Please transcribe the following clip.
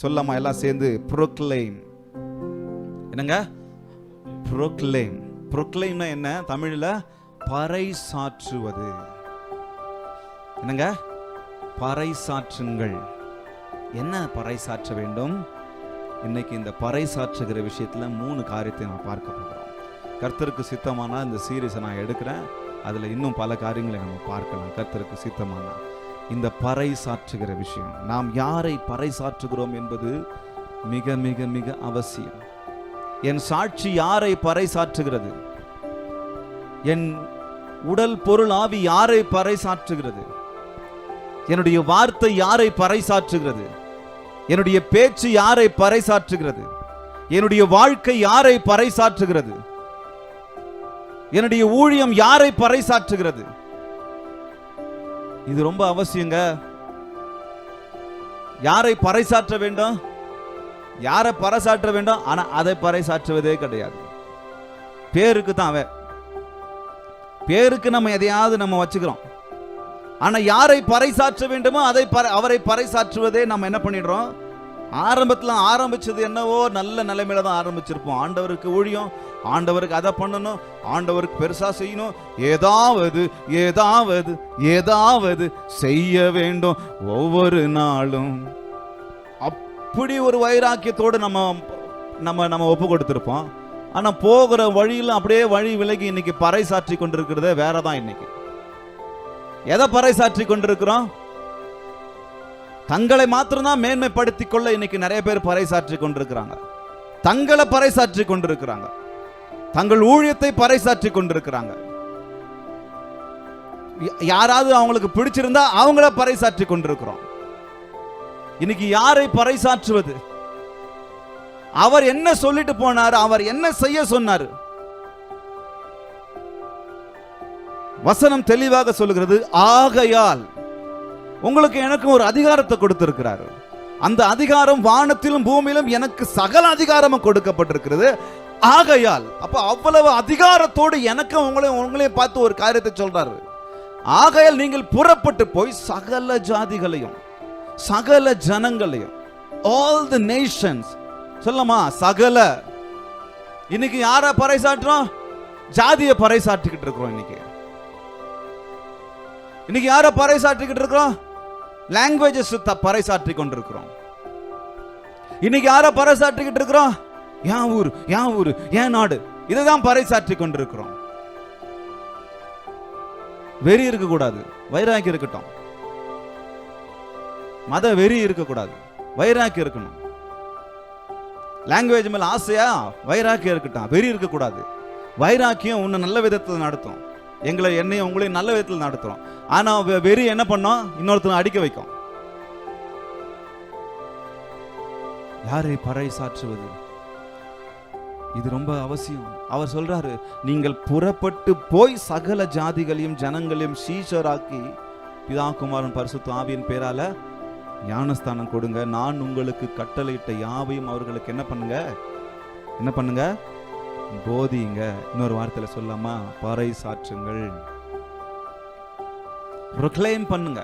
சொல்லாமா எல்லாம் சேர்ந்து proclaim. என்னங்க proclaim. proclaimனா என்ன? தமிழ்ல பறைசாற்றுவது. என்னங்க பறைசாற்றுங்கள். என்ன பறைசாற்ற வேண்டும்? இன்னைக்கு இந்த பறைசாற்றுகிற விஷயத்துல 3 காரியத்தை நான் பார்க்க போகிறோம். கர்த்தருக்கு சித்தமானா இந்த சீரீஸை நான் எடுக்கிறேன். அதுல இன்னும் பல காரியங்களை நம்ம பார்க்கலாம். கர்த்தருக்கு சித்தமானா இந்த பறைசாற்றுகிற விஷயம், நாம் யாரை பறைசாற்றுகிறோம் என்பது மிக மிக மிக அவசியம். என் சாட்சி யாரை பறைசாற்றுகிறது? என் உடல் பொருள் ஆவி யாரை பறைசாற்றுகிறது? என்னுடைய வார்த்தை யாரை பறைசாற்றுகிறது? என்னுடைய பேச்சு யாரை பறைசாற்றுகிறது? என்னுடைய வாழ்க்கை யாரை பறைசாற்றுகிறது? என்னுடைய ஊழியம் யாரை பறைசாற்றுகிறது? இது ரொம்ப அவசியங்க. யாரை பறைசாற்ற வேண்டும்? யாரை பறைசாற்ற வேண்டும்? ஆனா அதை பறைசாற்றுவதே கிடையாது. பேருக்கு தான் அவன், பேருக்கு நம்ம எதையாவது நம்ம வச்சுக்கிறோம். ஆனா யாரை பறைசாற்ற வேண்டுமோ அவரை பறைசாற்றுவதே நம்ம என்ன பண்ணிடுறோம்? ஆரம்பத்தில் ஆரம்பிச்சது என்னவோ நல்ல நிலைமையில தான் ஆரம்பிச்சிருப்போம். ஆண்டவருக்கு ஊழியம், ஆண்டவருக்கு அதை பண்ணணும், ஆண்டவருக்கு பெருசா செய்யணும், ஏதாவது ஏதாவது ஏதாவது செய்ய வேண்டும் ஒவ்வொரு நாளும். அப்படி ஒரு வைராக்கியத்தோடு நம்ம ஒப்பு கொடுத்திருப்போம். ஆனா போகிற வழியில் அப்படியே வழி விலகி இன்னைக்கு பறைசாற்றி கொண்டிருக்கிறதே வேறதான். இன்னைக்கு எதை பறைசாற்றி கொண்டிருக்கிறோம்? தங்களை மாத்திரம்தான் மேன்மைப்படுத்திக் கொள்ள இன்னைக்கு நிறைய பேர் பறைசாற்றி கொண்டிருக்கிறாங்க. தங்களை பறைசாற்றி கொண்டிருக்கிறாங்க, தங்கள் ஊழியத்தை பறைசாற்றி கொண்டிருக்கிறாங்க. யாராவது அவங்களுக்கு பிடிச்சிருந்தா அவங்கள பறைசாற்றி கொண்டிருக்கிறோம். இன்னைக்கு யாரை பறைசாற்றுவது? அவர் என்ன சொல்லிட்டு போனார்? அவர் என்ன செய்ய சொன்னார்? வசனம் தெளிவாக சொல்லுகிறது, ஆகையால் உங்களுக்கு எனக்கு ஒரு அதிகாரத்தை கொடுத்திருக்கிறார். அந்த அதிகாரம் வானத்திலும் பூமியிலும் எனக்கு சகல அதிகாரமும் கொடுக்கப்பட்டிருக்கிறது. ஆகையால், அப்ப அவ்வளவு அதிகாரத்தோடு எனக்கு உங்களையும் பார்த்து ஒரு காரியத்தை சொல்றாரு. ஆகையால் நீங்கள் புறப்பட்டு போய் சகல ஜாதிகளையும் சகல ஜனங்களையும், ஆல் தி நேஷன்ஸ், சொல்லமா சகல. இன்னைக்கு யார பறைசாற்றுறோம்? ஜாதியை பறைசாற்றிக்கிட்டு இருக்கிறோம். இன்னைக்கு யார பறைசாற்றிக்கிட்டு இருக்கிறோம்? லாங்குவேஜஸ் பறைசாற்றி கொண்டிருக்கிறோம். இன்னைக்கு யார பறைசாற்றிக்கிட்டு இருக்கிறோம்? என் ஊர் என் நாடு, இதுதான் பறைசாற்றி கொண்டிருக்கிறோம். வெறி இருக்க கூடாது, வைராக்கி இருக்கட்டும். மத வெறி இருக்க கூடாது, வைராக்கி இருக்கணும். லாங்குவேஜ் மேல ஆசையா, வைராக்கி இருக்கட்டும், வெறி இருக்க கூடாது. வைராக்கியம் உன்னை நல்ல விதத்தில் நடத்தும், என்னையும் உங்களையும் நல்ல விதத்தில் நடத்துறோம். ஆனா வெறி என்ன பண்ணோம்? இன்னொருத்தனை அடிக்க வைக்கும். யாரை பறைசாற்றுவது? இது ரொம்ப அவசியம். அவர் சொல்றாரு, நீங்கள் புறப்பட்டு போய் சகல ஜாதிகளையும் ஜனங்களையும் சீஷராக்கி பிதா குமாரன் பரிசுத்த ஆவியின் பேரால ஞானஸ்தானம் கொடுங்க. நான் உங்களுக்கு கட்டளையிட்ட யாவையும் அவர்களுக்கு என்ன பண்ணுங்க? போதிங்க. இன்னொரு வார்த்தையில சொல்லாமா? பறைசாற்றுங்கள், proclaim பண்ணுங்க.